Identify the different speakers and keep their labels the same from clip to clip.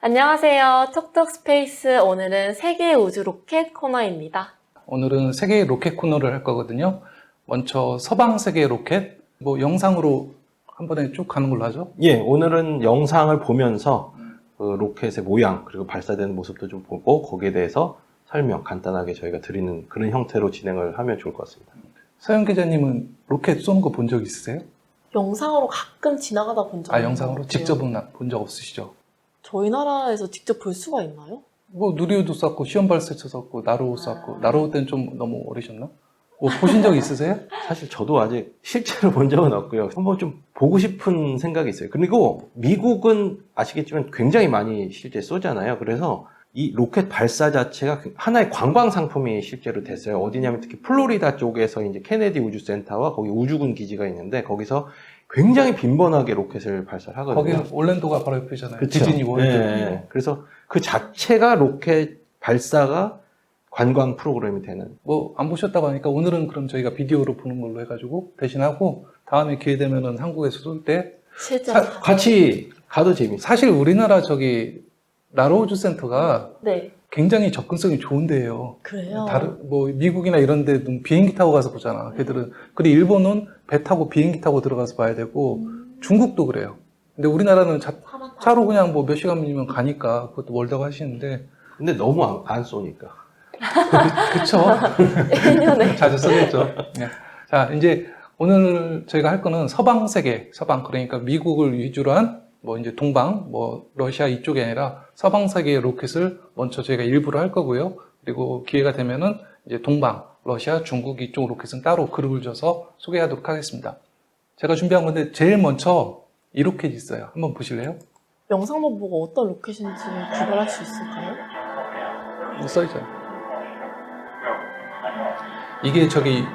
Speaker 1: 안녕하세요. 톡톡 스페이스. 오늘은 세계 우주 로켓 코너입니다.
Speaker 2: 오늘은 세계 로켓 코너를 할 거거든요. 먼저 서방 세계 로켓, 영상으로 한 번에 쭉 가는 걸로 하죠.
Speaker 3: 예, 오늘은 영상을 보면서 그 로켓의 모양 그리고 발사되는 모습도 좀 보고 거기에 대해서 설명 간단하게 저희가 드리는 그런 형태로 진행을 하면 좋을 것 같습니다.
Speaker 2: 서영 기자님은 로켓 쏘는 거 본 적 있으세요?
Speaker 1: 영상으로 가끔 지나가다 본 적 있는
Speaker 2: 영상으로?
Speaker 1: 것 같아요.
Speaker 2: 직접은 본 적 없으시죠?
Speaker 1: 저희 나라에서 직접 볼 수가 있나요?
Speaker 2: 누리호도 쐈고 시험 발사체 쐈고 나로호 쐈고 나로호 때는 좀 너무 어리셨나? 보신 적 있으세요?
Speaker 3: 사실 저도 아직 실제로 본 적은 없고요. 한번 좀 보고 싶은 생각이 있어요. 그리고 미국은 아시겠지만 굉장히 많이 실제 쏘잖아요. 그래서 이 로켓 발사 자체가 하나의 관광 상품이 실제로 됐어요. 어디냐면 특히 플로리다 쪽에서 이제 케네디 우주센터와 거기 우주군 기지가 있는데 거기서 굉장히 빈번하게 로켓을 발사를 하거든요.
Speaker 2: 거기는 올랜도가 바로 옆이잖아요.
Speaker 3: 그쵸?
Speaker 2: 디즈니 월드.
Speaker 3: 네. 그래서 그 자체가 로켓 발사가 관광 프로그램이 되는.
Speaker 2: 안 보셨다고 하니까 오늘은 그럼 저희가 비디오로 보는 걸로 해가지고 대신하고 다음에 기회 되면은 한국에서 쏠 때
Speaker 1: 실제
Speaker 3: 같이 가도 재밌어요.
Speaker 2: 사실 우리나라 나로호 우주센터가
Speaker 1: 네.
Speaker 2: 굉장히 접근성이 좋은 데예요.
Speaker 1: 그래요?
Speaker 2: 미국이나 이런 데는 비행기 타고 가서 보잖아. 걔들은. 그리고 일본은 배 타고 비행기 타고 들어가서 봐야 되고, 중국도 그래요. 근데 우리나라는 차로 그냥 몇 시간이면 가니까 그것도 멀다고 하시는데.
Speaker 3: 근데 너무 안 쏘니까.
Speaker 2: 그쵸.
Speaker 1: 1년에.
Speaker 2: 자주 쓰겠죠. 네. 자, 이제 오늘 저희가 할 거는 서방 그러니까 미국을 위주로 한 이제 동방, 러시아 이쪽이 아니라 서방 세계의 로켓을 먼저 저희가 일부러 할 거고요. 그리고 기회가 되면은 이제 동방, 러시아, 중국 이쪽 로켓은 따로 그룹을 져서 소개하도록 하겠습니다. 제가 준비한 건데 제일 먼저 이 로켓이 있어요. 한번 보실래요?
Speaker 1: 영상만 보고 어떤 로켓인지 구별할 수 있을까요?
Speaker 2: 써있죠. 이게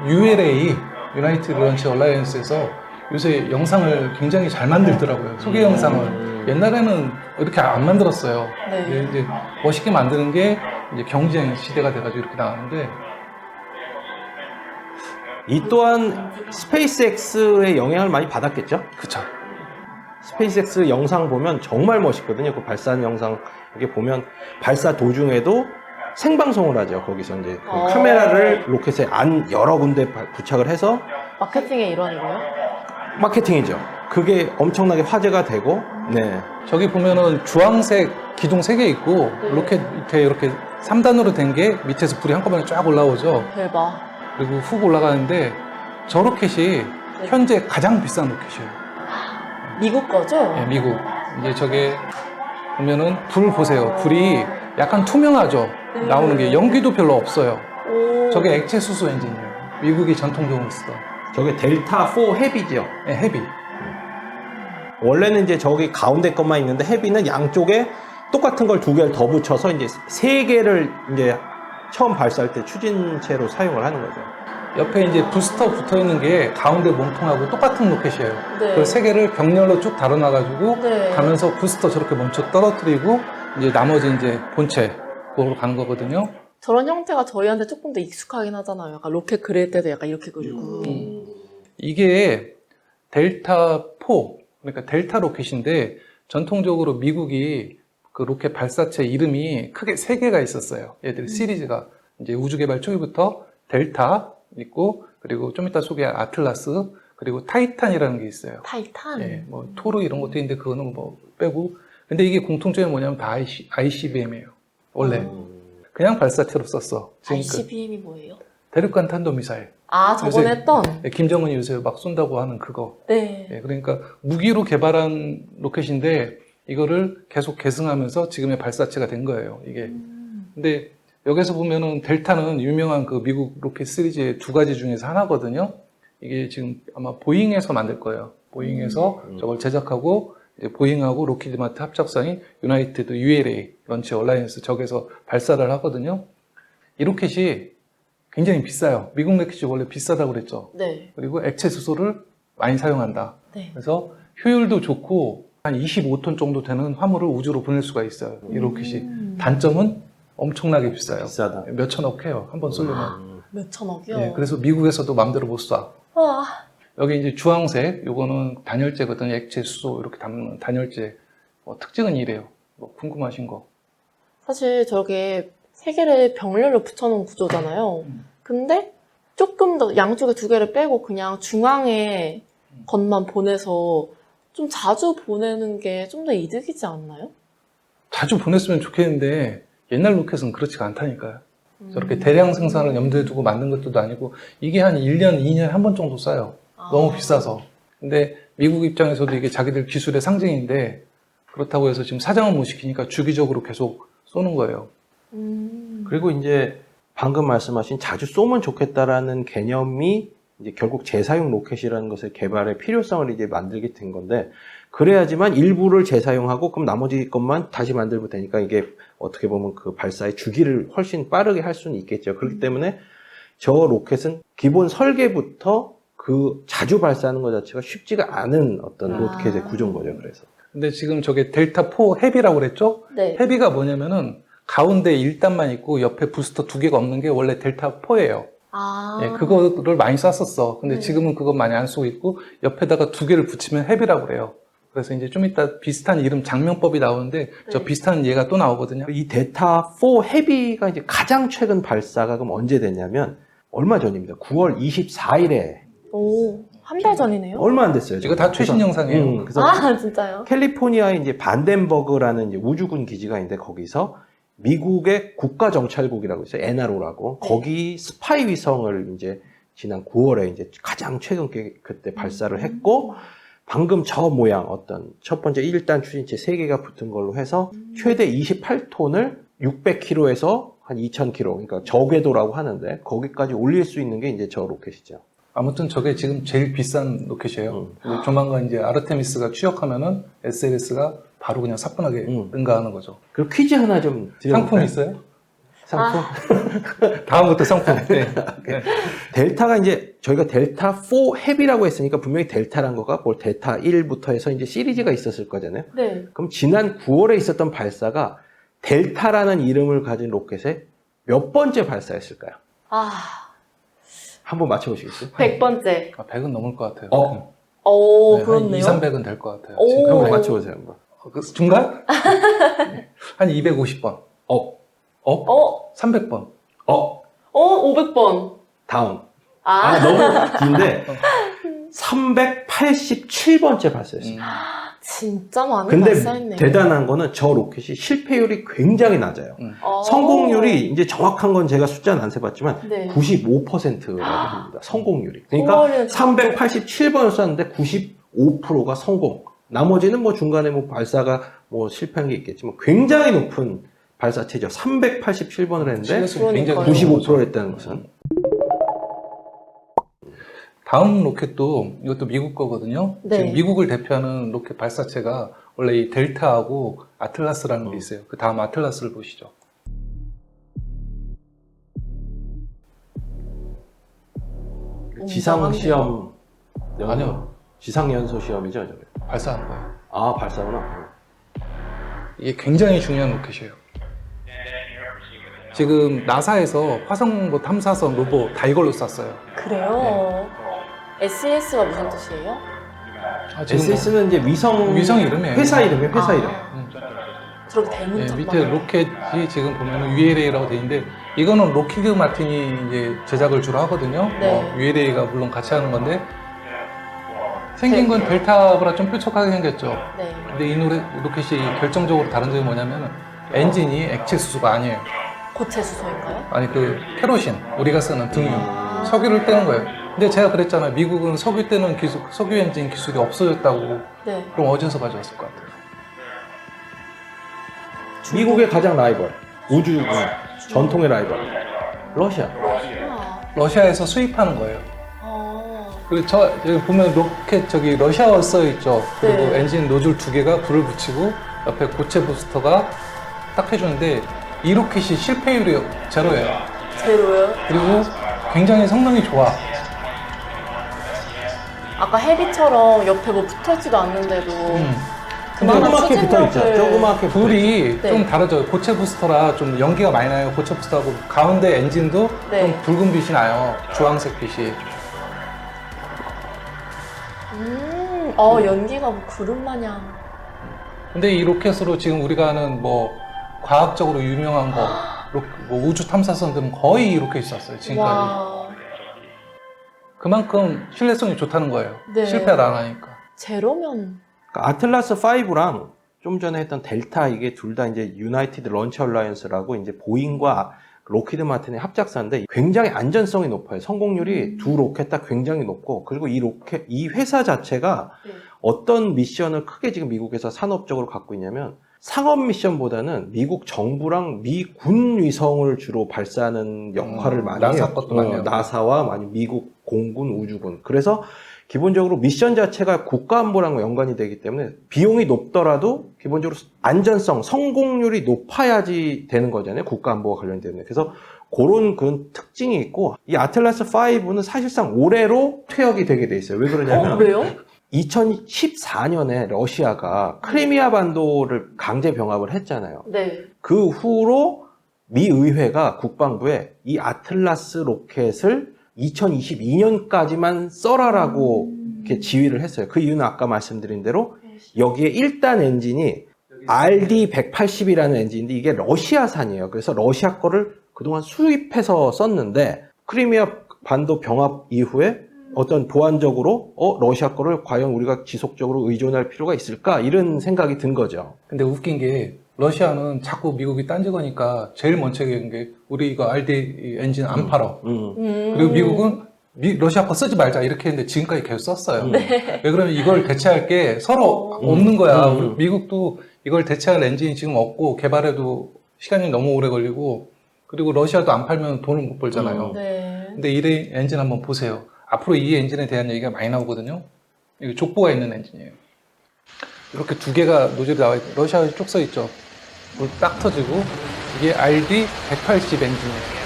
Speaker 2: ULA, 유나이티드 런치 얼라이언스에서 요새 영상을 굉장히 잘 만들더라고요. 소개 영상을. 옛날에는 이렇게 안 만들었어요.
Speaker 1: 네.
Speaker 2: 이제 멋있게 만드는 게 이제 경쟁 시대가 돼가지고 이렇게 나왔는데.
Speaker 3: 이 또한 스페이스X의 영향을 많이 받았겠죠?
Speaker 2: 그쵸.
Speaker 3: 스페이스X 영상 보면 정말 멋있거든요. 그 발사하는 영상 이렇게 보면 발사 도중에도 생방송을 하죠. 거기서 이제 그 카메라를 로켓에 여러 군데 부착을 해서
Speaker 1: 마케팅의 일환이고요?
Speaker 3: 마케팅이죠. 그게 엄청나게 화제가 되고, 네.
Speaker 2: 저기 보면은 주황색 기둥 3개 있고, 로켓 밑에 이렇게 3단으로 된 게 밑에서 불이 한꺼번에 쫙 올라오죠.
Speaker 1: 대박.
Speaker 2: 그리고 훅 올라가는데, 저 로켓이 현재 가장 비싼 로켓이에요.
Speaker 1: 미국 거죠?
Speaker 2: 네, 미국. 이제 저게 보면은 불 보세요. 불이 약간 투명하죠. 나오는 게 연기도 별로 없어요. 저게 액체 수소 엔진이에요. 미국이 전통적으로 쓰던.
Speaker 3: 저게 델타4 헤비죠.
Speaker 2: 네, 헤비.
Speaker 3: 원래는 이제 저기 가운데 것만 있는데 헤비는 양쪽에 똑같은 걸 2개를 더 붙여서 이제 3개를 이제 처음 발사할 때 추진체로 사용을 하는 거죠.
Speaker 2: 옆에 이제 부스터 붙어 있는 게 가운데 몸통하고 똑같은 로켓이에요.
Speaker 1: 네.
Speaker 2: 그 3개를 병렬로 쭉 달아놔가지고
Speaker 1: 네.
Speaker 2: 가면서 부스터 저렇게 멈춰 떨어뜨리고 이제 나머지 이제 본체 그걸로 가는 거거든요.
Speaker 1: 저런 형태가 저희한테 조금 더 익숙하긴 하잖아요. 약간 로켓 그릴 때도 약간 이렇게 그리고.
Speaker 2: 이게 델타4, 그러니까 델타 로켓인데 전통적으로 미국이 그 로켓 발사체 이름이 크게 3개가 있었어요. 얘들 시리즈가 이제 우주개발 초기부터 델타 있고 그리고 좀 이따 소개할 아틀라스 그리고 타이탄이라는 게 있어요.
Speaker 1: 타이탄?
Speaker 2: 예, 토르 이런 것도 있는데 그거는 빼고. 근데 이게 공통점이 뭐냐면 다 ICBM이에요. 원래. 그냥 발사체로 썼어.
Speaker 1: ICBM이 뭐예요?
Speaker 2: 대륙간 탄도미사일.
Speaker 1: 저번에
Speaker 2: 요새,
Speaker 1: 했던?
Speaker 2: 김정은이 요새 막 쏜다고 하는 그거.
Speaker 1: 네.
Speaker 2: 예, 그러니까 무기로 개발한 로켓인데 이거를 계속 계승하면서 지금의 발사체가 된 거예요. 이게. 근데 여기서 보면은 델타는 유명한 그 미국 로켓 시리즈의 2가지 중에서 하나거든요. 이게 지금 아마 보잉에서 만들 거예요. 보잉에서 저걸 제작하고 이제 보잉하고 로키드 마틴 합작사인 유나이티드 ULA 런치 얼라이언스 저기서 발사를 하거든요. 이 로켓이 굉장히 비싸요. 미국 로켓이 원래 비싸다고 그랬죠.
Speaker 1: 네.
Speaker 2: 그리고 액체 수소를 많이 사용한다.
Speaker 1: 네.
Speaker 2: 그래서 효율도 좋고 한 25톤 정도 되는 화물을 우주로 보낼 수가 있어요. 이 로켓이. 단점은 엄청나게 비싸요.
Speaker 3: 비싸다.
Speaker 2: 몇 천억 해요. 한 번 쏘려면.
Speaker 1: 몇 천억이요?
Speaker 2: 예, 그래서 미국에서도 마음대로 못 쏴.
Speaker 1: 와.
Speaker 2: 여기 이제 주황색, 요거는 단열재거든요. 액체, 수소 이렇게 담는 단열재. 특징은 이래요. 뭐 궁금하신 거.
Speaker 1: 사실 저게 세 개를 병렬로 붙여놓은 구조잖아요. 근데 조금 더 양쪽에 두 개를 빼고 그냥 중앙에 것만 보내서 좀 자주 보내는 게 좀 더 이득이지 않나요?
Speaker 2: 자주 보냈으면 좋겠는데 옛날 로켓은 그렇지가 않다니까요. 저렇게 대량 생산을 염두에 두고 만든 것도 아니고 이게 한 1년, 2년에 한 번 정도 쏴요. 너무 비싸서. 근데 미국 입장에서도 이게 자기들 기술의 상징인데 그렇다고 해서 지금 사장은 못 시키니까 주기적으로 계속 쏘는 거예요.
Speaker 3: 그리고 이제 방금 말씀하신 자주 쏘면 좋겠다라는 개념이 이제 결국 재사용 로켓이라는 것의 개발의 필요성을 이제 만들게 된 건데, 그래야지만 일부를 재사용하고 그럼 나머지 것만 다시 만들면 되니까 이게 어떻게 보면 그 발사의 주기를 훨씬 빠르게 할 수는 있겠죠. 그렇기 때문에 저 로켓은 기본 설계부터 그 자주 발사하는 것 자체가 쉽지가 않은 어떤 로켓의 구조인 거죠. 그래서. 근데
Speaker 2: 지금 저게 델타4 헤비라고 그랬죠?
Speaker 1: 네.
Speaker 2: 헤비가 뭐냐면은 가운데 1단만 있고 옆에 부스터 2개가 없는 게 원래 델타4예요. 예, 그거를 많이 쐈었어. 근데
Speaker 1: 네.
Speaker 2: 지금은 그거 많이 안 쓰고 있고 옆에다가 2개를 붙이면 헤비라고 그래요. 그래서 이제 좀 이따 비슷한 이름 장명법이 나오는데 저 비슷한 예가 또 나오거든요.
Speaker 3: 이 델타4 헤비가 이제 가장 최근 발사가 그럼 언제 됐냐면 얼마 전입니다. 9월 24일에.
Speaker 1: 오, 한 달 전이네요?
Speaker 3: 얼마 안 됐어요.
Speaker 2: 이거 다 최신 영상이에요.
Speaker 3: 그래서
Speaker 1: 진짜요?
Speaker 3: 캘리포니아의 이제 반덴버그라는 이제 우주군 기지가 있는데 거기서 미국의 국가정찰국이라고 있어요. NRO라고.
Speaker 1: 네.
Speaker 3: 거기 스파이 위성을 이제 지난 9월에 이제 가장 최근 그때 발사를 했고, 방금 저 모양 어떤 첫 번째 1단 추진체 3개가 붙은 걸로 해서 최대 28톤을 600km에서 한 2000km, 그러니까 저궤도라고 하는데 거기까지 올릴 수 있는 게 이제 저 로켓이죠.
Speaker 2: 아무튼 저게 지금 제일 비싼 로켓이에요. 근데 조만간 이제 아르테미스가 취역하면은 SLS가 바로 그냥 사뿐하게 능가하는 거죠.
Speaker 3: 그리고 퀴즈 하나 좀 드려볼까요?
Speaker 2: 상품 있어요?
Speaker 3: 상품?
Speaker 2: 다음부터 상품. 네. 네.
Speaker 3: 델타가 이제 저희가 델타4 헤비라고 했으니까 분명히 델타란 거가 뭐 델타 1부터 해서 이제 시리즈가 있었을 거잖아요.
Speaker 1: 네.
Speaker 3: 그럼 지난 9월에 있었던 발사가 델타라는 이름을 가진 로켓의 몇 번째 발사였을까요? 한번 맞춰보시겠어요?
Speaker 1: 100번째.
Speaker 2: 100은 넘을 것 같아요.
Speaker 1: 오,
Speaker 2: 네,
Speaker 1: 그렇네요.
Speaker 2: 한 2, 300은 될 것 같아요.
Speaker 1: 오.
Speaker 2: 지금.
Speaker 3: 한번 맞춰보세요, 한번.
Speaker 2: 그 중간? 한 250번. 300번.
Speaker 1: 500번.
Speaker 3: 다음. 너무 긴데 387번째 발사였어요.
Speaker 1: 진짜 많이
Speaker 3: 근데
Speaker 1: 발사했네요.
Speaker 3: 대단한 거는 저 로켓이 실패율이 굉장히 낮아요. 성공률이 이제 정확한 건 제가 숫자는 안 세봤지만
Speaker 1: 네.
Speaker 3: 95%라고 합니다. 성공률이. 그러니까 387번을 쐈는데 95%가 성공. 나머지는 뭐 중간에 뭐 발사가 뭐 실패한 게 있겠지만 굉장히 높은 발사체죠. 387번을 했는데
Speaker 1: 그러니까요.
Speaker 3: 95%를 했다는 것은.
Speaker 2: 다음 로켓도 이것도 미국 거거든요.
Speaker 1: 네.
Speaker 2: 지금 미국을 대표하는 로켓 발사체가 원래 이 델타하고 아틀라스라는 게 있어요. 그 다음 아틀라스를 보시죠.
Speaker 3: 지상 시험.
Speaker 2: 아니요.
Speaker 3: 지상 연소 시험이죠, 저게.
Speaker 2: 발사하는 거예요.
Speaker 3: 아, 발사구나.
Speaker 2: 이게 굉장히 중요한 로켓이에요. 지금 나사에서 화성보 탐사선 로봇 다 이걸로 쐈어요.
Speaker 1: 그래요? SES가 무슨 뜻이에요?
Speaker 2: 지금
Speaker 3: SS는 이제
Speaker 2: 위성 이름이에요.
Speaker 3: 회사 이름이에요, 회사 이름.
Speaker 1: 저렇게
Speaker 2: 네,
Speaker 1: 대문짝만.
Speaker 2: 밑에 로켓이 지금 보면은 ULA라고 돼 있는데 이거는 로키드 마틴이 이제 제작을 주로 하거든요.
Speaker 1: 네.
Speaker 2: ULA가 물론 같이 하는 건데 생긴 건 델타보다 좀 뾰족하게 생겼죠.
Speaker 1: 네.
Speaker 2: 근데 이 로켓이 결정적으로 다른 점이 뭐냐면 엔진이 액체 수소가 아니에요.
Speaker 1: 고체 수소인가요?
Speaker 2: 아니 그 케로신 우리가 쓰는 등유 석유를 떼는 거예요. 근데 제가 그랬잖아요. 미국은 석유 떼는 기술, 석유 엔진 기술이 없어졌다고.
Speaker 1: 네.
Speaker 2: 그럼 어디서 가져왔을 것 같아요?
Speaker 3: 미국의 가장 라이벌. 우주 전통의 라이벌. 러시아.
Speaker 2: 러시아에서 수입하는 거예요.
Speaker 1: 아.
Speaker 2: 그리고 여기 보면 로켓 저기 러시아어 써 있죠. 그리고
Speaker 1: 네.
Speaker 2: 엔진 노즐 2개가 불을 붙이고 옆에 고체 부스터가 딱 해주는데 이 로켓이 실패율이 제로예요.
Speaker 1: 제로요?
Speaker 2: 그리고 굉장히 성능이 좋아.
Speaker 1: 아까 헤비처럼 옆에 뭐 붙어있지도 않는데도 그만한
Speaker 3: 조그맣게 붙어있죠.
Speaker 1: 추진력을-
Speaker 3: 조그맣게
Speaker 2: 불이
Speaker 1: 네.
Speaker 2: 좀 다르죠. 고체 부스터라 좀 연기가 많이 나요. 고체 부스터하고 가운데 엔진도
Speaker 1: 네.
Speaker 2: 좀 붉은 빛이 나요. 주황색 빛이.
Speaker 1: 연기가 뭐 구름 마냥.
Speaker 2: 근데 이 로켓으로 지금 우리가 아는 뭐 과학적으로 유명한 거, 뭐 우주 탐사선들은 거의 이 로켓이 쐈어요. 지금까지.
Speaker 1: 와,
Speaker 2: 그만큼 신뢰성이 좋다는 거예요.
Speaker 1: 네.
Speaker 2: 실패를 안 하니까.
Speaker 1: 제로면.
Speaker 3: 그러니까 아틀라스 5랑 좀 전에 했던 델타 이게 둘 다 이제 유나이티드 런치 얼라이언스라고 이제 보잉과 로키드 마틴의 합작사인데 굉장히 안전성이 높아요. 성공률이 두 로켓 다 굉장히 높고 그리고 이 회사 자체가
Speaker 1: 네.
Speaker 3: 어떤 미션을 크게 지금 미국에서 산업적으로 갖고 있냐면 상업 미션보다는 미국 정부랑 미 군 위성을 주로 발사하는 역할을 많이 해요.
Speaker 2: 나사 것도 많이 하고.
Speaker 3: 나사와 많이 미국 공군, 우주군. 그래서 기본적으로 미션 자체가 국가안보랑 연관이 되기 때문에 비용이 높더라도 기본적으로 안전성, 성공률이 높아야지 되는 거잖아요. 국가안보와 관련되는. 그래서 그런 특징이 있고 이 아틀라스 5는 사실상 올해로 퇴역이 되게 돼 있어요. 왜 그러냐면
Speaker 1: 왜요?
Speaker 3: 2014년에 러시아가 크리미아 반도를 강제 병합을 했잖아요.
Speaker 1: 네.
Speaker 3: 그 후로 미 의회가 국방부에 이 아틀라스 로켓을 2022년까지만 써라라고 이렇게 지휘를 했어요. 그 이유는 아까 말씀드린 대로 여기에 1단 엔진이 RD-180이라는 엔진인데 이게 러시아산이에요. 그래서 러시아 거를 그동안 수입해서 썼는데 크리미아 반도 병합 이후에 어떤 보안적으로 러시아 거를 과연 우리가 지속적으로 의존할 필요가 있을까 이런 생각이 든 거죠.
Speaker 2: 근데 웃긴 게 러시아는 자꾸 미국이 딴지거니까 제일 먼저 얘기한 게 우리 이거 RD 엔진 안 팔아. 그리고 미국은 러시아 거 쓰지 말자 이렇게 했는데 지금까지 계속 썼어요. 왜 그러면 이걸 대체할 게 서로 없는 거야. 우리 미국도 이걸 대체할 엔진이 지금 없고 개발해도 시간이 너무 오래 걸리고 그리고 러시아도 안 팔면 돈을 못 벌잖아요.
Speaker 1: 네.
Speaker 2: 근데 이 엔진 한번 보세요. 앞으로 이 엔진에 대한 얘기가 많이 나오거든요. 이거 족보가 있는 엔진이에요. 이렇게 두 개가 노즐이 나와 있고 러시아에 쪽 써 있죠. 물 딱 터지고 이게 RD-180 엔진이에요.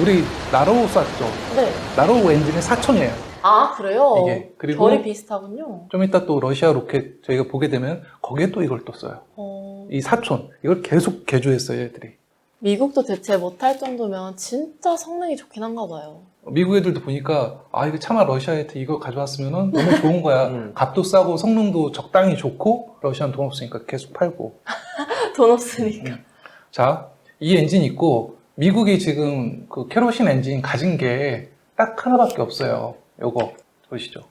Speaker 2: 우리 나로우 쐈죠.
Speaker 1: 네.
Speaker 2: 나로우 엔진의 사촌이에요.
Speaker 1: 아, 그래요?
Speaker 2: 이게. 그리고
Speaker 1: 결이 비슷하군요.
Speaker 2: 좀 이따 또 러시아 로켓 저희가 보게 되면 거기에 또 이걸 또 써요. 이 사촌 이걸 계속 개조했어요, 얘들이.
Speaker 1: 미국도 대체 못할 정도면 진짜 성능이 좋긴 한가 봐요.
Speaker 2: 미국 애들도 보니까 이거 차마 러시아한테 이거 가져왔으면 너무 좋은 거야. 값도 싸고 성능도 적당히 좋고 러시아는 돈 없으니까 계속 팔고.
Speaker 1: 돈 없으니까.
Speaker 2: 자, 이 엔진 있고 미국이 지금 그 캐로신 엔진 가진 게 딱 하나밖에 없어요. 요거 보시죠.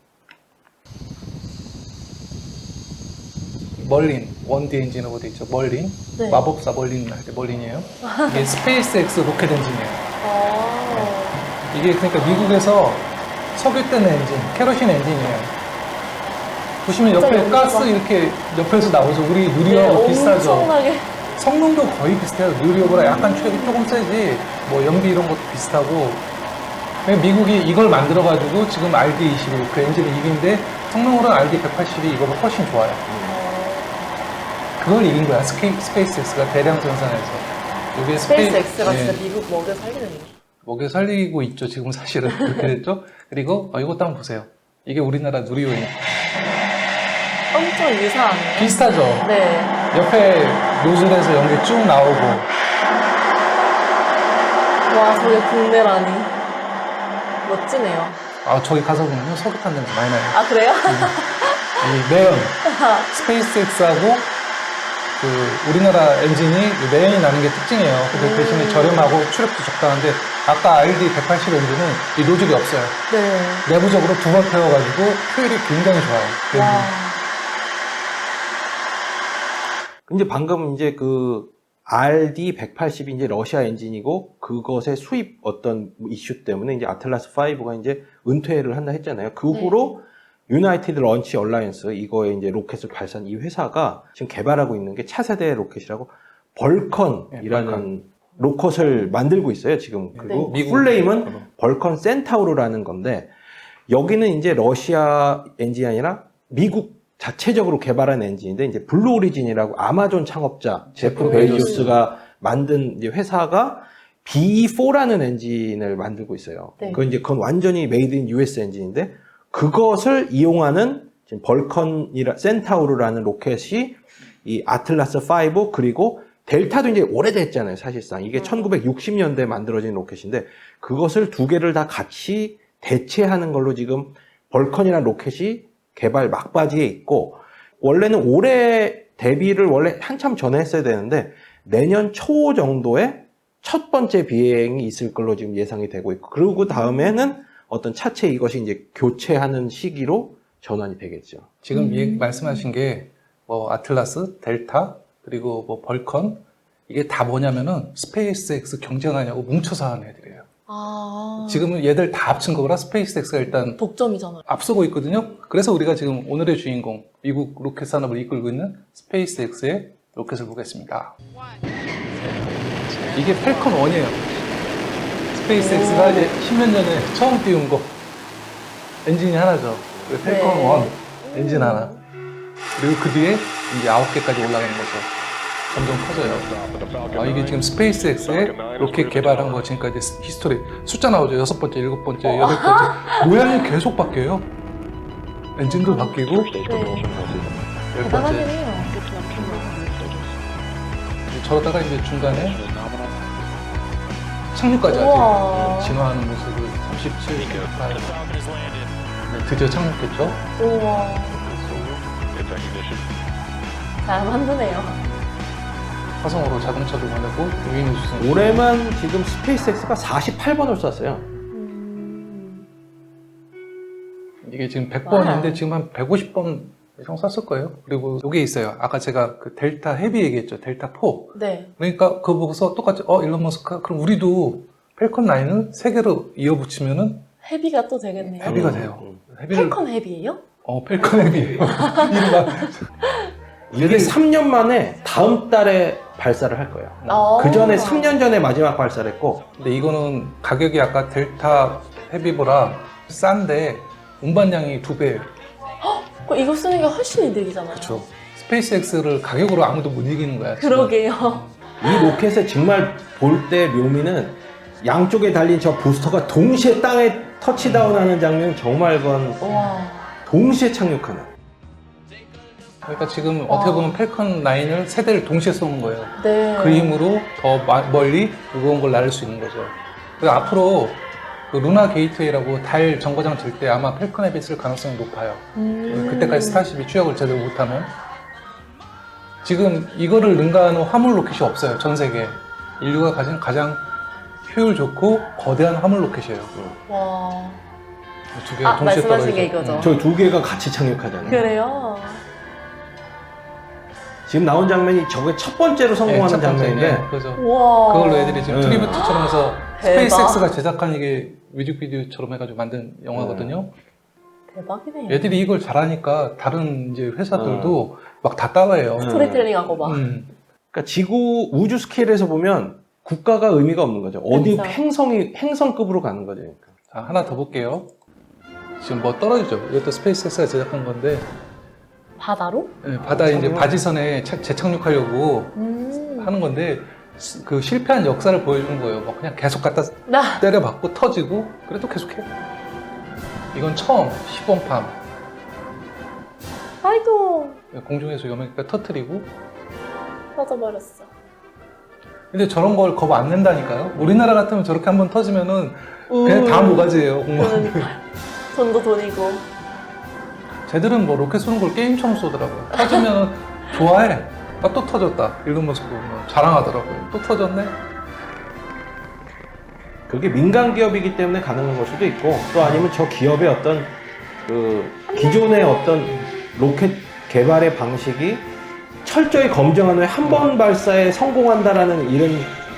Speaker 2: 멀린, 1D 엔진이라고 돼 있죠. 멀린.
Speaker 1: 네.
Speaker 2: 마법사 멀린 할 때 멀린이에요. 이게 스페이스X 로켓 엔진이에요. 이게 그러니까 미국에서 석유 뜨는 엔진, 캐로신 엔진이에요. 보시면
Speaker 1: 진짜
Speaker 2: 옆에
Speaker 1: 연기가.
Speaker 2: 가스 이렇게 옆에서 나오죠. 우리 누리호하고 비슷하죠.
Speaker 1: 엄청나게.
Speaker 2: 성능도 거의 비슷해요. 누리호보다 약간 추력이 조금 세지, 뭐 연비 이런 것도 비슷하고. 미국이 이걸 만들어가지고 지금 RD-21, 그 엔진을 이긴데 성능으로는 RD-180이 이거보다 훨씬 좋아요. 그걸 이긴 거야. 스페이스X가 대량 생산해서. 이게
Speaker 1: 스페이스X가
Speaker 2: 네.
Speaker 1: 진짜 미국 먹여 살리는 거.
Speaker 2: 먹여 살리고 있죠. 지금 사실은 그렇게 됐죠. 그리고 이것도 한번 보세요. 이게 우리나라 누리호예요.
Speaker 1: 엄청 유사하네요.
Speaker 2: 비슷하죠.
Speaker 1: 네.
Speaker 2: 옆에 노즐에서 연기 쭉 나오고.
Speaker 1: 와, 저게 국내라니. 멋지네요.
Speaker 2: 저기 가서 보면 석유탄 냄새 많이 나요.
Speaker 1: 아, 그래요?
Speaker 2: 이 매연, 스페이스X하고 그 우리나라 엔진이 매연이 나는 게 특징이에요. 근데 대신에 저렴하고 추력도 적당한데 아까 RD-180 엔진은 이 노즐이 없어요.
Speaker 1: 네.
Speaker 2: 내부적으로 두 번 태워가지고 효율이 굉장히 좋아요. 그
Speaker 1: 와.
Speaker 3: 이제 방금 이제 그 RD-180이 이제 러시아 엔진이고 그것의 수입 어떤 이슈 때문에 이제 아틀라스 5가 이제 은퇴를 한다 했잖아요. 그 후로 유나이티드 런치 얼라이언스 이거에 이제 로켓을 발사한 이 회사가 지금 개발하고 있는 게 차세대 로켓이라고 벌컨이라는 로켓을 만들고 있어요, 지금. 그리고
Speaker 2: 미국
Speaker 3: 풀네임은 벌컨 센타우르라는 건데 여기는 이제 러시아 엔진이 아니라 미국 자체적으로 개발한 엔진인데 이제 블루 오리진이라고 아마존 창업자 제프 베이조스가 만든 이제 회사가 BE4라는 엔진을 만들고 있어요.
Speaker 1: 네.
Speaker 3: 그건 완전히 메이드 인 US 엔진인데 그것을 이용하는 지금 센타우르라는 로켓이 이 아틀라스 5 그리고 델타도 이제 오래됐잖아요, 사실상. 이게 1960년대에 만들어진 로켓인데 그것을 두 개를 다 같이 대체하는 걸로 지금 벌컨이라는 로켓이 개발 막바지에 있고 원래는 올해 데뷔를 원래 한참 전에 했어야 되는데 내년 초 정도에 첫 번째 비행이 있을 걸로 지금 예상이 되고 있고 그리고 다음에는 어떤 차체 이것이 이제 교체하는 시기로 전환이 되겠죠.
Speaker 2: 지금 말씀하신 게 뭐 아틀라스, 델타, 그리고 뭐 벌컨 이게 다 뭐냐면은 스페이스X 경쟁하냐고 뭉쳐서 하는 애들이에요.
Speaker 1: 아.
Speaker 2: 지금은 얘들 다 합친 거라 스페이스X가 일단
Speaker 1: 독점이잖아요.
Speaker 2: 앞서고 있거든요. 그래서 우리가 지금 오늘의 주인공, 미국 로켓 산업을 이끌고 있는 스페이스X의 로켓을 보겠습니다. 이게 펠컨 1이에요. 스페이스X가 이제 10년 전에 처음 띄운 거. 엔진이 하나죠. 펠컨 1, 엔진 하나. 그리고 그 뒤에 이제 9개까지 올라가는 거죠. 점점 커져요. 이게 지금 스페이스X의 로켓 개발한 거 지금까지 히스토리 숫자 나오죠. 6번째, 7번째, 8번째. 모양이 계속 바뀌어요. 엔진도 바뀌고
Speaker 1: 네.
Speaker 2: 10번째.
Speaker 1: 대단하긴 해요.
Speaker 2: 저러다가 이제 중간에 착륙까지
Speaker 1: 우와.
Speaker 2: 하죠. 진화하는 모습을 37, 38. 드디어 착륙했죠.
Speaker 1: 우와. 잘 만드네요.
Speaker 2: 화성으로 자동차도 보내고 유인 우주선.
Speaker 3: 올해만 지금 스페이스X가 48번을 쐈어요.
Speaker 2: 이게 지금
Speaker 1: 와.
Speaker 2: 100번인데 지금 한 150번 이상 쐈을 거예요. 그리고 여기 있어요. 아까 제가 그 델타 헤비 얘기했죠. 델타 4.
Speaker 1: 네.
Speaker 2: 그러니까 그거 보고서 똑같이 일론 머스크 그럼 우리도 펠컨 9을 3개로 이어붙이면은
Speaker 1: 헤비가 또 되겠네요.
Speaker 2: 헤비가 돼요. 헤비를
Speaker 1: 펠컨 헤비예요?
Speaker 2: 펠컨 헤비. 이름가
Speaker 3: 이게 3년 만에 다음 달에 발사를 할 거예요.
Speaker 1: 아.
Speaker 3: 그 전에 3년 전에 마지막 발사를 했고
Speaker 2: 근데 이거는 가격이 아까 델타 헤비보다 싼데 운반량이 2배예요.
Speaker 1: 이거 쓰는 게 훨씬 이득이잖아요.
Speaker 2: 그렇죠. 스페이스X를 가격으로 아무도 못 이기는 거야. 지금.
Speaker 1: 그러게요.
Speaker 3: 이 로켓의 정말 볼 때 묘미는 양쪽에 달린 저 부스터가 동시에 땅에 터치다운하는 장면 정말 그건
Speaker 1: 와.
Speaker 3: 동시에 착륙하는.
Speaker 2: 그러니까 지금 어떻게 보면 펠컨 9을 3대를 동시에 쏘는 거예요.
Speaker 1: 네.
Speaker 2: 그 힘으로 더 멀리 무거운 걸 날릴 수 있는 거죠. 그래서 앞으로 그 루나 게이트웨이라고 달 정거장 질 때 아마 펠컨 헤비 쓸 가능성이 높아요. 그때까지 스타쉽이 추격을 제대로 못하면. 지금 이거를 능가하는 화물 로켓이 없어요. 전 세계에. 인류가 가장 효율 좋고 거대한 화물 로켓이에요.
Speaker 1: 와.
Speaker 2: 두 개가 동시에
Speaker 1: 말씀하신
Speaker 2: 떨어지죠.
Speaker 1: 게 이거죠.
Speaker 3: 저 두 개가 같이 착륙하잖아요.
Speaker 1: 그래요?
Speaker 3: 지금 나온 장면이 저게 첫 번째로 성공하는
Speaker 2: 첫 번째,
Speaker 3: 장면인데
Speaker 2: 그죠.
Speaker 1: 와.
Speaker 2: 그걸로 애들이 지금
Speaker 3: 네.
Speaker 2: 트리뷰트처럼 해서
Speaker 1: 대박.
Speaker 2: 스페이스X가 제작한 이게 뮤직비디오처럼 해가지고 만든 영화거든요.
Speaker 1: 대박이네요.
Speaker 2: 애들이 이걸 잘하니까 다른 이제 회사들도 막 다 따라해요.
Speaker 1: 스토리텔링하고 막.
Speaker 3: 그러니까 지구 우주 스케일에서 보면 국가가 의미가 없는 거죠. 어디
Speaker 1: 그렇죠.
Speaker 3: 행성급으로 가는 거죠. 그러니까.
Speaker 2: 자, 하나 더 볼게요. 지금 뭐 떨어지죠. 이것도 스페이스X가 제작한 건데
Speaker 1: 바다로?
Speaker 2: 바다 이제 바지선에 재착륙하려고 하는 건데 그 실패한 역사를 보여주는 거예요. 뭐 그냥 계속 갖다 때려박고 터지고 그래도 계속해. 이건 처음 시범팜
Speaker 1: 아이고.
Speaker 2: 공중에서 여명이가 터트리고.
Speaker 1: 터져버렸어.
Speaker 2: 근데 저런 걸 겁 안 낸다니까요. 우리나라 같으면 저렇게 한번 터지면은 그냥 다 모가지예요. 공무원들.
Speaker 1: 돈도 돈이고.
Speaker 2: 쟤들은 뭐 로켓 쏘는 걸 게임처럼 쏘더라고요. 터지면 좋아해. 또 터졌다. 일론 머스크 보면 자랑하더라고요. 또 터졌네.
Speaker 3: 그게 민간 기업이기 때문에 가능한 걸 수도 있고 또 아니면 저 기업의 어떤 그 기존의 어떤 로켓 개발의 방식이 철저히 검증한 후에 한 번 발사에 성공한다라는 이런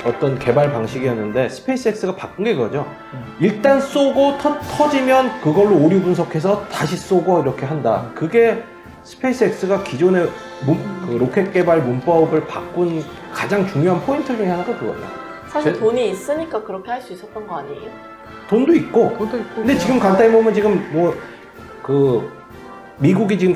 Speaker 3: 어떤 개발 방식이었는데 스페이스X가 바꾼 게 그거죠. 일단 쏘고 터지면 그걸로 오류 분석해서 다시 쏘고 이렇게 한다. 그게 스페이스X가 기존의 그 로켓 개발 문법을 바꾼 가장 중요한 포인트 중에 하나가 그거예요.
Speaker 1: 사실 돈이 있으니까 그렇게 할 수 있었던 거 아니에요?
Speaker 3: 돈도 있고.
Speaker 2: 그것도 있고.
Speaker 3: 근데 지금 간단히 보면 지금 뭐 그 미국이 지금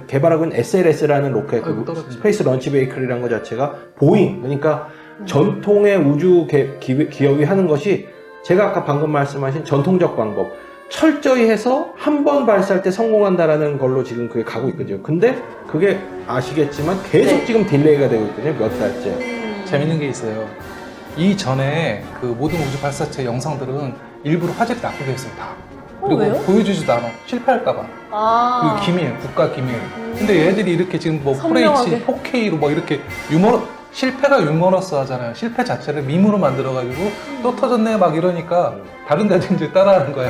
Speaker 3: 개발하고 있는 SLS라는 로켓, 스페이스 런치 베이클이라는 것 자체가 보잉, 그러니까 전통의 우주 기업이 하는 것이 제가 아까 방금 말씀하신 전통적 방법, 철저히 해서 한 번 발사할 때 성공한다라는 걸로 지금 그게 가고 있거든요. 근데 그게 아시겠지만 계속
Speaker 1: 네.
Speaker 3: 지금 딜레이가 되고 있거든요. 몇 달째.
Speaker 2: 재밌는 게 있어요. 이전에 그 모든 우주 발사체 영상들은 일부러 화질이 나쁘게 했어요, 다. 그리고
Speaker 1: 왜요?
Speaker 2: 보여주지도 않아. 실패할까봐.
Speaker 1: 아.
Speaker 2: 그 기밀, 국가 기밀. 근데 얘들이 이렇게 지금 뭐
Speaker 1: 선명하게.
Speaker 2: 4K로 뭐 이렇게 실패가 유머러스 하잖아요. 실패 자체를 밈으로 만들어가지고 또 터졌네 막 이러니까 다른 데도 이제 따라하는 거야.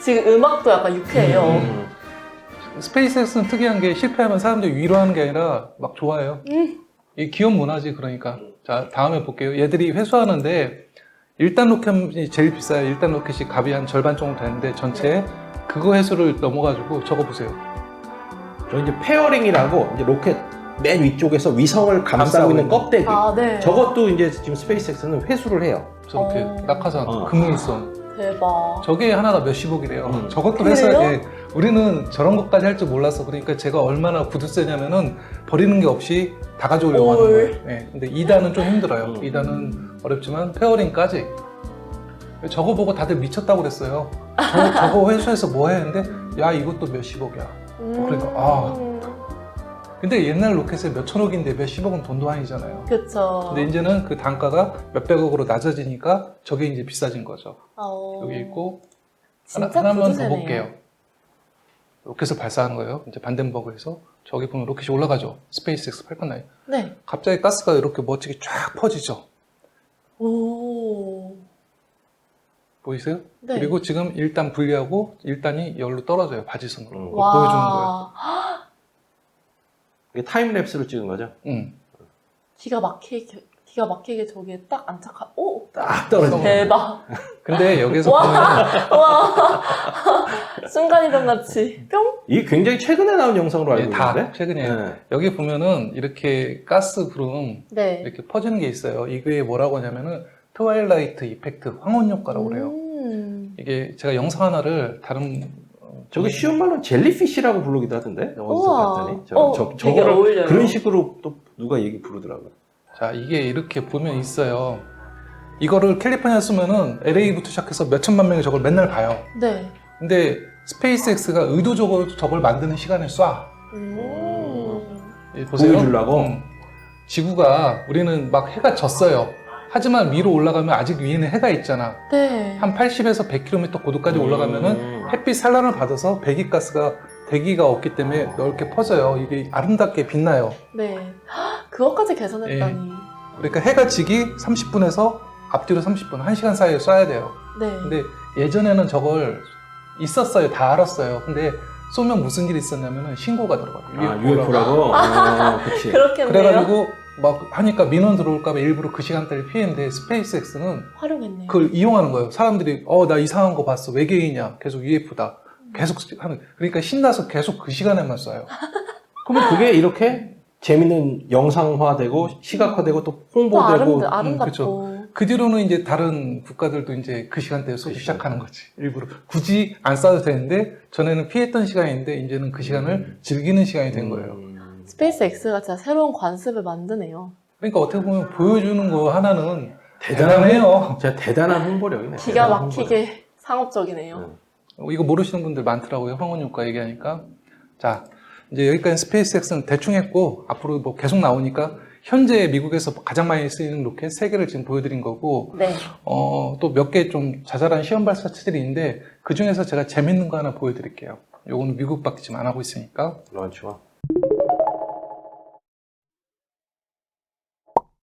Speaker 1: 지금 음악도 약간 유쾌해요.
Speaker 2: 스페이스X는 특이한 게 실패하면 사람들이 위로하는 게 아니라 막 좋아해요. 이 기업 문화지, 그러니까. 자, 다음에 볼게요. 얘들이 회수하는데 1단 로켓이 제일 비싸요. 1단 로켓이 값이 한 절반 정도 되는데 전체 그거 회수를 넘어가지고 저거 보세요.
Speaker 3: 저 이제 페어링이라고 이제 로켓 맨 위쪽에서 위성을 감싸고
Speaker 2: 감싸고
Speaker 3: 있는
Speaker 2: 있는
Speaker 3: 껍데기.
Speaker 1: 아, 네.
Speaker 3: 저것도 이제 지금 스페이스X는 회수를 해요.
Speaker 2: 저렇게 낙하산, 금물선.
Speaker 1: 대박.
Speaker 2: 저게 하나가 몇십억이래요. 저것도
Speaker 1: 그래요?
Speaker 2: 회사에 우리는 저런 것까지 할 줄 몰랐어. 그러니까 제가 얼마나 구두쇠냐면은 버리는 게 없이 다 가져오려고 하는 거예요. 네. 근데 2단은 좀 힘들어요. 2단은 어렵지만 페어링까지. 저거 보고 다들 미쳤다고 그랬어요. 저거 회수해서 뭐 해? 했는데 야, 이것도 몇십억이야. 그러니까 근데 옛날 로켓에 몇천억인데 몇십억은 돈도 아니잖아요.
Speaker 1: 그쵸.
Speaker 2: 근데 이제는 그 단가가 몇백억으로 낮아지니까 저게 이제 비싸진 거죠. 여기 있고
Speaker 1: 진짜
Speaker 2: 하나만 더
Speaker 1: 구두쇠네요.
Speaker 2: 볼게요. 로켓을 발사한 거예요. 이제 반덴버그에서 저기 보면 로켓이 올라가죠. 스페이스X 팔컨 9.
Speaker 1: 네.
Speaker 2: 갑자기 가스가 이렇게 멋지게 쫙 퍼지죠.
Speaker 1: 오.
Speaker 2: 보이세요?
Speaker 1: 네.
Speaker 2: 그리고 지금 1단 분리하고 1단이 열로 떨어져요. 바지선으로. 그거
Speaker 1: 와.
Speaker 2: 보여주는 거예요.
Speaker 3: 이게 타임랩스로 찍은 거죠.
Speaker 1: 기가 막히게 저기에 딱 안착하. 오.
Speaker 3: 딱 떨어지네.
Speaker 1: 대박.
Speaker 2: 근데 여기서
Speaker 1: 와.
Speaker 2: 보면
Speaker 1: 와. 순간이동 같이 뿅.
Speaker 3: 이게 굉장히 최근에 나온 영상으로 알고
Speaker 2: 다
Speaker 3: 있는데.
Speaker 2: 최근에
Speaker 3: 네.
Speaker 2: 여기 보면은 이렇게 가스 구름
Speaker 1: 네.
Speaker 2: 이렇게 퍼지는 게 있어요. 이게 뭐라고 하냐면은 트와일라이트 이펙트, 황혼 효과라고 그래요. 이게 제가 영상 하나를 다른
Speaker 3: 저게 쉬운 말로 젤리피쉬라고 부르기도 하던데. 어디서
Speaker 1: 우와.
Speaker 3: 봤더니.
Speaker 1: 되게
Speaker 3: 저거를
Speaker 1: 어울려요.
Speaker 3: 그런 식으로 또 누가 얘기 부르더라고요.
Speaker 2: 자, 이게 이렇게 보면 있어요. 이거를 캘리포니아 쓰면은 LA부터 시작해서 몇천만 명이 저걸 맨날 봐요.
Speaker 1: 네.
Speaker 2: 근데 스페이스X가 의도적으로 저걸 만드는 시간을 쏴. 보세요.
Speaker 3: 보여주려고?
Speaker 2: 지구가 우리는 막 해가 졌어요. 하지만 위로 올라가면 아직 위에는 해가 있잖아.
Speaker 1: 네.
Speaker 2: 한 80에서 100km 고도까지 올라가면은 햇빛 산란을 받아서 배기가스가 대기가 없기 때문에 넓게 퍼져요. 이게 아름답게 빛나요.
Speaker 1: 네. 헉, 그것까지 계산했다니.
Speaker 2: 그러니까 해가 지기 30분에서 앞뒤로 30분, 1시간 사이에 쏴야 돼요.
Speaker 1: 네.
Speaker 2: 근데 예전에는 저걸 있었어요. 다 알았어요. 근데 쏘면 무슨 일이 있었냐면은 신고가 들어가요.
Speaker 3: UFO라고? 그치.
Speaker 1: 그렇겠네요.
Speaker 2: 그래가지고 막 하니까 민원 들어올까봐 일부러 그 시간대를 피했는데 스페이스X는
Speaker 1: 활용했네요.
Speaker 2: 그걸 이용하는 거예요. 사람들이 나 이상한 거 봤어. 외계인이야. 계속 UFO다. 계속 하는. 그러니까 신나서 계속 그 시간에만 쏴요.
Speaker 3: 그러면 그게 이렇게 재밌는 영상화되고 시각화되고 또 홍보되고
Speaker 1: 또 아름답고.
Speaker 2: 그쵸. 그 뒤로는 이제 다른 국가들도 이제 그 시간대에 쏘기 시작하는 거지. 일부러. 굳이 안 쏴도 되는데 전에는 피했던 시간인데 이제는 그 시간을 즐기는 시간이 된 거예요.
Speaker 1: 스페이스X가 진짜 새로운 관습을 만드네요.
Speaker 2: 그러니까 어떻게 보면 보여주는 거 하나는 대단해요.
Speaker 3: 진짜 대단한 홍보력이네.
Speaker 1: 기가
Speaker 3: 대단한
Speaker 1: 막히게 상업적이네요.
Speaker 2: 이거 모르시는 분들 많더라고요. 황혼효과 얘기하니까. 자, 이제 여기까지 스페이스X는 대충 했고 앞으로 뭐 계속 나오니까 현재 미국에서 가장 많이 쓰이는 로켓 3개를 지금 보여드린 거고
Speaker 1: 네.
Speaker 2: 또 몇 개 좀 자잘한 시험 발사체들이 있는데 그 중에서 제가 재밌는 거 하나 보여드릴게요. 요거는 미국밖에 지금 안 하고 있으니까.
Speaker 3: 런치와.